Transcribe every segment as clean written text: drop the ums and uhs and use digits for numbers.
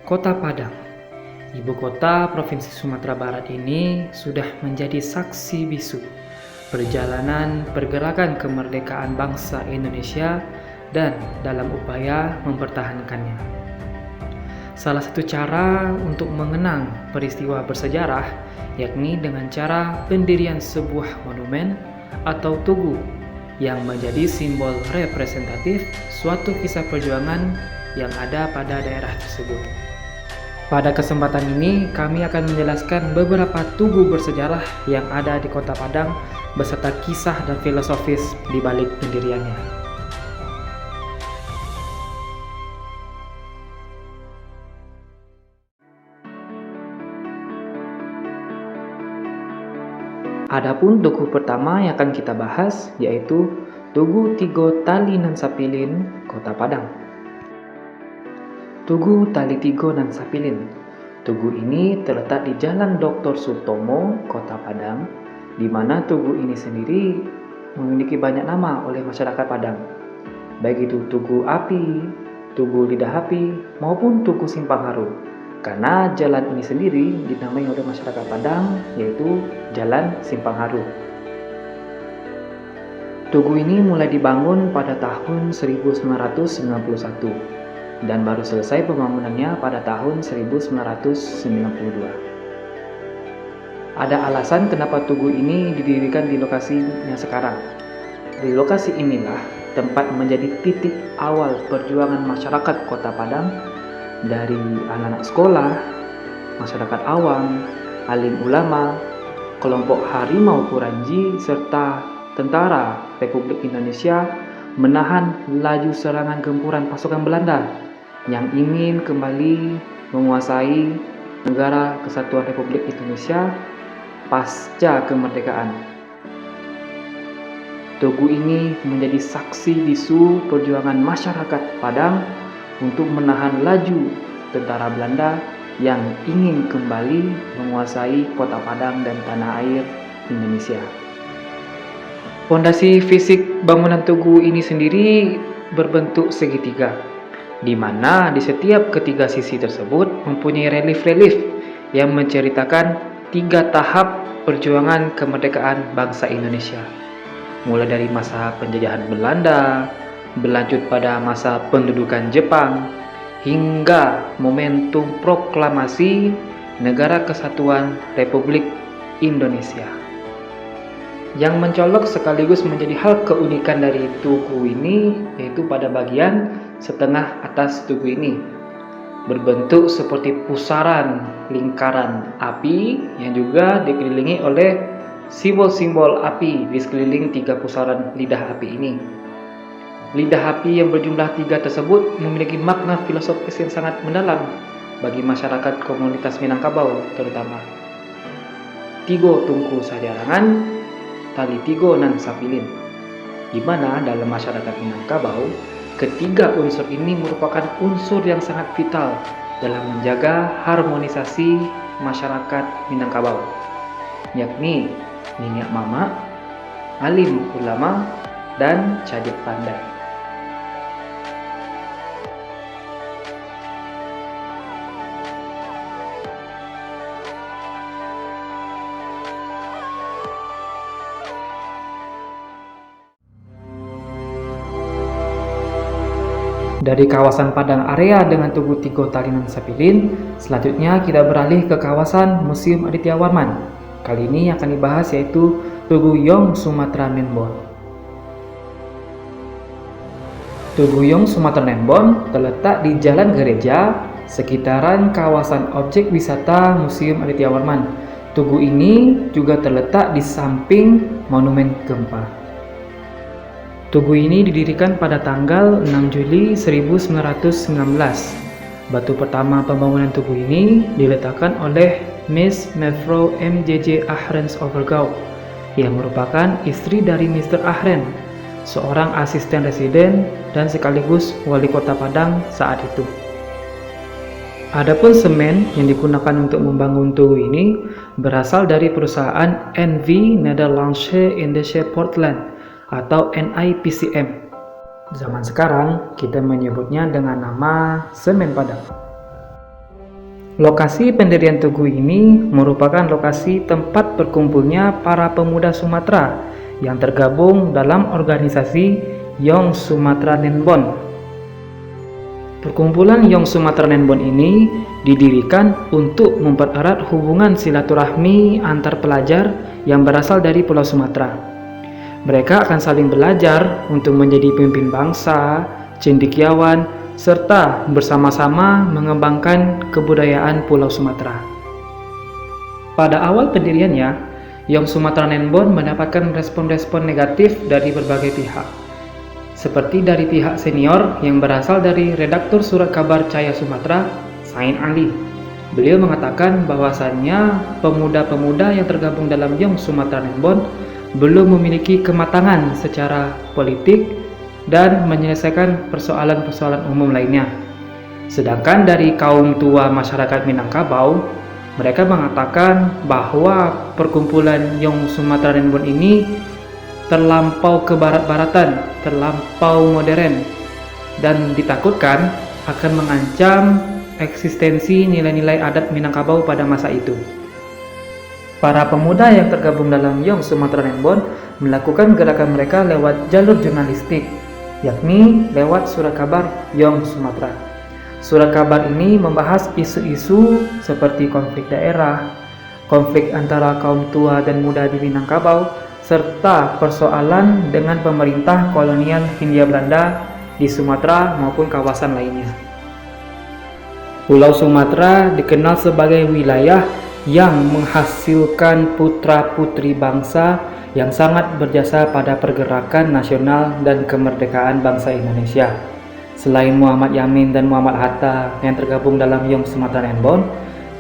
Kota Padang, ibu kota Provinsi Sumatera Barat ini sudah menjadi saksi bisu perjalanan pergerakan kemerdekaan bangsa Indonesia dan dalam upaya mempertahankannya. Salah satu cara untuk mengenang peristiwa bersejarah yakni dengan cara pendirian sebuah monumen atau tugu yang menjadi simbol representatif suatu kisah perjuangan yang ada pada daerah tersebut. Pada kesempatan ini, kami akan menjelaskan beberapa tugu bersejarah yang ada di Kota Padang beserta kisah dan filosofis di balik pendiriannya. Adapun tugu pertama yang akan kita bahas yaitu Tugu Tigo Tali Nan Sapilin, Kota Padang. Tugu Tali Tigo Nan Sapilin. Tugu ini terletak di Jalan Dr. Sutomo, Kota Padang, di mana tugu ini sendiri memiliki banyak nama oleh masyarakat Padang, baik itu Tugu Api, Tugu Lidah Api, maupun Tugu Simpang Haru. Karena jalan ini sendiri dinamai oleh masyarakat Padang, yaitu Jalan Simpang Haru. Tugu ini mulai dibangun pada tahun 1991 dan baru selesai pembangunannya pada tahun 1992. Ada alasan kenapa tugu ini didirikan di lokasinya sekarang. Di lokasi inilah tempat menjadi titik awal perjuangan masyarakat Kota Padang dari anak-anak sekolah, masyarakat awam, alim ulama, kelompok harimau Kuranji, serta tentara Republik Indonesia menahan laju serangan gempuran pasukan Belanda yang ingin kembali menguasai negara Kesatuan Republik Indonesia pasca kemerdekaan. Tugu ini menjadi saksi bisu perjuangan masyarakat Padang untuk menahan laju tentara Belanda yang ingin kembali menguasai Kota Padang dan tanah air Indonesia. Fondasi fisik bangunan tugu ini sendiri berbentuk segitiga, di mana di setiap ketiga sisi tersebut mempunyai relief-relief yang menceritakan 3 tahap perjuangan kemerdekaan bangsa Indonesia. Mulai dari masa penjajahan Belanda, berlanjut pada masa pendudukan Jepang, hingga momentum proklamasi Negara Kesatuan Republik Indonesia. Yang mencolok sekaligus menjadi hal keunikan dari tugu ini yaitu pada bagian setengah atas tugu ini berbentuk seperti pusaran lingkaran api yang juga dikelilingi oleh simbol-simbol api di sekeliling 3 pusaran lidah api ini. Lidah api yang berjumlah 3 tersebut memiliki makna filosofis yang sangat mendalam bagi masyarakat komunitas Minangkabau terutama. Tigo Tungku Sajarangan, Tali Tigo Nan Sapilin, di mana dalam masyarakat Minangkabau, ketiga unsur ini merupakan unsur yang sangat vital dalam menjaga harmonisasi masyarakat Minangkabau, yakni Niniak Mama, Alim Ulama, dan Cadik Pandai. Dari kawasan Padang area dengan Tugu Tigo Tali Nan Sapilin, selanjutnya kita beralih ke kawasan Museum Aditya Warman. Kali ini yang akan dibahas yaitu Tugu Yong Sumatra Nembon. Tugu Yong Sumatra Nembon terletak di Jalan Gereja, sekitaran kawasan objek wisata Museum Aditya Warman. Tugu ini juga terletak di samping Monumen Gempa. Tugu ini didirikan pada tanggal 6 Juli 1919. Batu pertama pembangunan tugu ini diletakkan oleh Miss Mevrouw M.J.J. Ahrens Overgouw yang merupakan istri dari Mr. Ahren, seorang asisten residen dan sekaligus wali kota Padang saat itu. Adapun semen yang digunakan untuk membangun tugu ini berasal dari perusahaan NV Nederlandse Indische Portland atau NIPCM. Zaman sekarang kita menyebutnya dengan nama semen Padang. Lokasi pendirian tugu ini merupakan lokasi tempat berkumpulnya para pemuda Sumatera yang tergabung dalam organisasi Yong Sumatra Nenbon. Perkumpulan Yong Sumatra Nenbon ini didirikan untuk mempererat hubungan silaturahmi antar pelajar yang berasal dari Pulau Sumatera. Mereka akan saling belajar untuk menjadi pemimpin bangsa, cendekiawan, serta bersama-sama mengembangkan kebudayaan Pulau Sumatera. Pada awal pendiriannya, Yong Sumatra Nenbon mendapatkan respon-respon negatif dari berbagai pihak, seperti dari pihak senior yang berasal dari redaktur surat kabar Cahaya Sumatera, Sain Ali. Beliau mengatakan bahwasannya pemuda-pemuda yang tergabung dalam Yong Sumatra Nenbon belum memiliki kematangan secara politik dan menyelesaikan persoalan-persoalan umum lainnya. Sedangkan dari kaum tua masyarakat Minangkabau, mereka mengatakan bahwa perkumpulan Yong Sumatra Nenbon ini terlampau kebarat-baratan, terlampau modern, dan ditakutkan akan mengancam eksistensi nilai-nilai adat Minangkabau pada masa itu. Para pemuda yang tergabung dalam Yong Sumatra Nenbon melakukan gerakan mereka lewat jalur jurnalistik, yakni lewat surat kabar Yong Sumatra. Surat kabar ini membahas isu-isu seperti konflik daerah, konflik antara kaum tua dan muda di Minangkabau, serta persoalan dengan pemerintah kolonial Hindia Belanda di Sumatera maupun kawasan lainnya. Pulau Sumatera dikenal sebagai wilayah yang menghasilkan putra-putri bangsa yang sangat berjasa pada pergerakan nasional dan kemerdekaan bangsa Indonesia. Selain Muhammad Yamin dan Muhammad Hatta yang tergabung dalam Yong Sumatra Nenbon,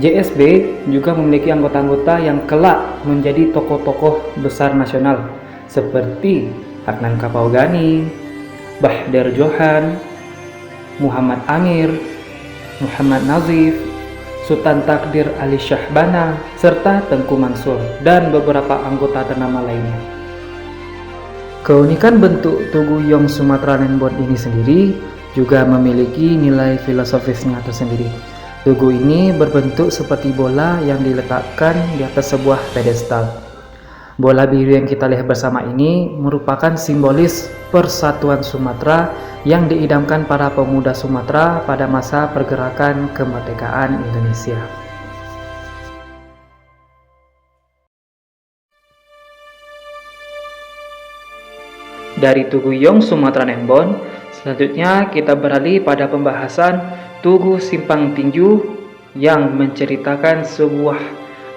JSB juga memiliki anggota-anggota yang kelak menjadi tokoh-tokoh besar nasional seperti Adnan Kapaugani, Bahder Johan, Muhammad Amir, Muhammad Nazif, Sultan Takdir Ali Syahbana, serta Tengku Mansur, dan beberapa anggota ternama lainnya. Keunikan bentuk Tugu Yong Sumatra Nenbon ini sendiri juga memiliki nilai filosofisnya tersendiri. Tugu ini berbentuk seperti bola yang diletakkan di atas sebuah pedestal. Bola biru yang kita lihat bersama ini merupakan simbolis persatuan Sumatera yang diidamkan para pemuda Sumatera pada masa pergerakan kemerdekaan Indonesia. Dari Tugu Yong Sumatra Nenbon, selanjutnya kita beralih pada pembahasan Tugu Simpang Tinju yang menceritakan sebuah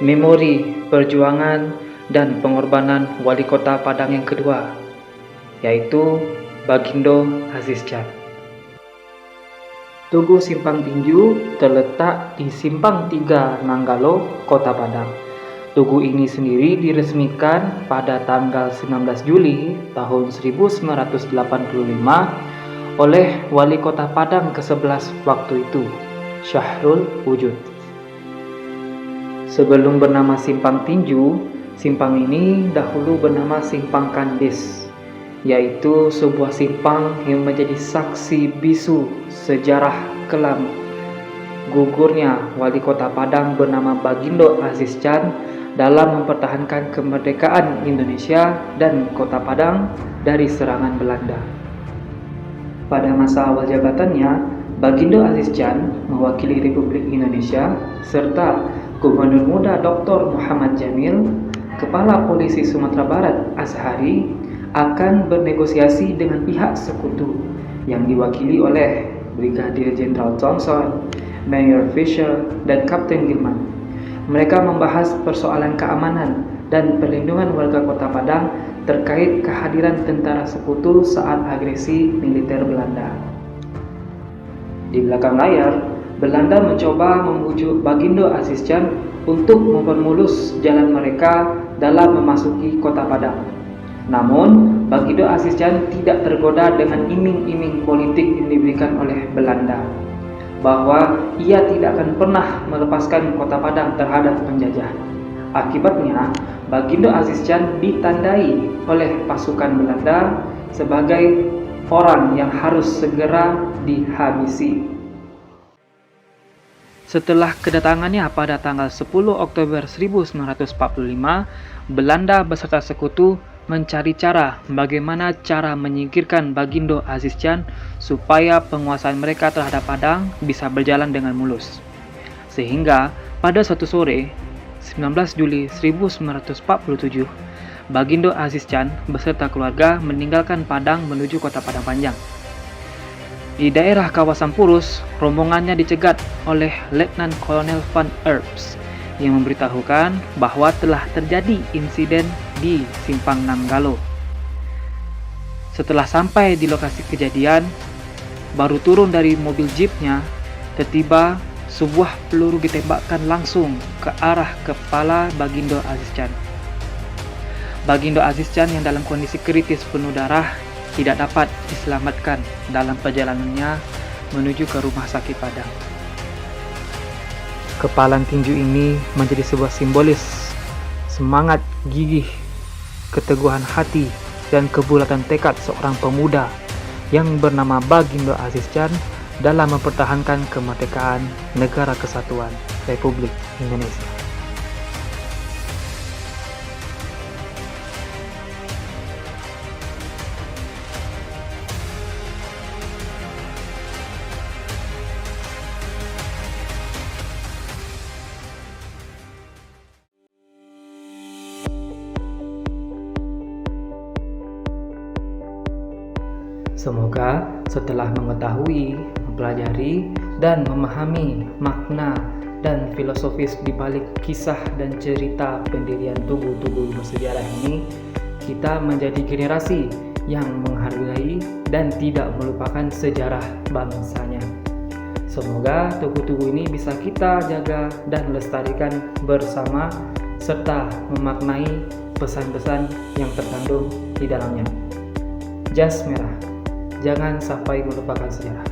memori perjuangan dan pengorbanan wali kota Padang yang kedua, yaitu Bagindo Aziz Can. Tugu Simpang Tinju terletak di Simpang 3 Nanggalo, Kota Padang. Tugu ini sendiri diresmikan pada tanggal 19 Juli tahun 1985 oleh wali kota Padang ke-11 waktu itu, Syahrul Wujud. Sebelum bernama Simpang Tinju, simpang ini dahulu bernama Simpang Kandis, yaitu sebuah simpang yang menjadi saksi bisu sejarah kelam gugurnya wali kota Padang bernama Bagindo Aziz Can dalam mempertahankan kemerdekaan Indonesia dan kota Padang dari serangan Belanda. Pada masa awal jabatannya, Bagindo Aziz Can mewakili Republik Indonesia serta Gubernur Muda Dr. Muhammad Jamil, Kepala Polisi Sumatera Barat Azhari, akan bernegosiasi dengan pihak sekutu yang diwakili oleh Brigadir Jenderal Johnson, Mayor Fisher, dan Kapten Gilman. Mereka membahas persoalan keamanan dan perlindungan warga kota Padang terkait kehadiran tentara sekutu saat agresi militer Belanda. Di belakang layar, Belanda mencoba membujuk Bagindo Aziz Can untuk mempermulus jalan mereka dalam memasuki kota Padang. Namun, Bagindo Aziz Can tidak tergoda dengan iming-iming politik yang diberikan oleh Belanda, bahwa ia tidak akan pernah melepaskan kota Padang terhadap penjajah. Akibatnya, Bagindo Aziz Can ditandai oleh pasukan Belanda sebagai orang yang harus segera dihabisi. Setelah kedatangannya pada tanggal 10 Oktober 1945, Belanda beserta sekutu mencari cara bagaimana cara menyingkirkan Bagindo Aziz Can supaya penguasaan mereka terhadap Padang bisa berjalan dengan mulus. Sehingga pada suatu sore, 19 Juli 1947, Bagindo Aziz Can beserta keluarga meninggalkan Padang menuju kota Padang Panjang. Di daerah kawasan Purus, rombongannya dicegat oleh Letnan Kolonel Van Erbs yang memberitahukan bahwa telah terjadi insiden di Simpang Nanggalo. Setelah sampai di lokasi kejadian, baru turun dari mobil jeepnya, tiba-tiba sebuah peluru ditembakkan langsung ke arah kepala Bagindo Aziz Can. Bagindo Aziz Can yang dalam kondisi kritis penuh darah tidak dapat diselamatkan dalam perjalanannya menuju ke rumah sakit Padang. Kepalan tinju ini menjadi sebuah simbolis semangat gigih, keteguhan hati, dan kebulatan tekad seorang pemuda yang bernama Bagindo Aziz Can dalam mempertahankan kemerdekaan Negara Kesatuan Republik Indonesia. Semoga setelah mengetahui, mempelajari, dan memahami makna dan filosofis di balik kisah dan cerita pendirian tugu-tugu bersejarah ini, kita menjadi generasi yang menghargai dan tidak melupakan sejarah bangsanya. Semoga tugu-tugu ini bisa kita jaga dan lestarikan bersama serta memaknai pesan-pesan yang terkandung di dalamnya. Jas merah. Jangan sampai melupakan sejarah.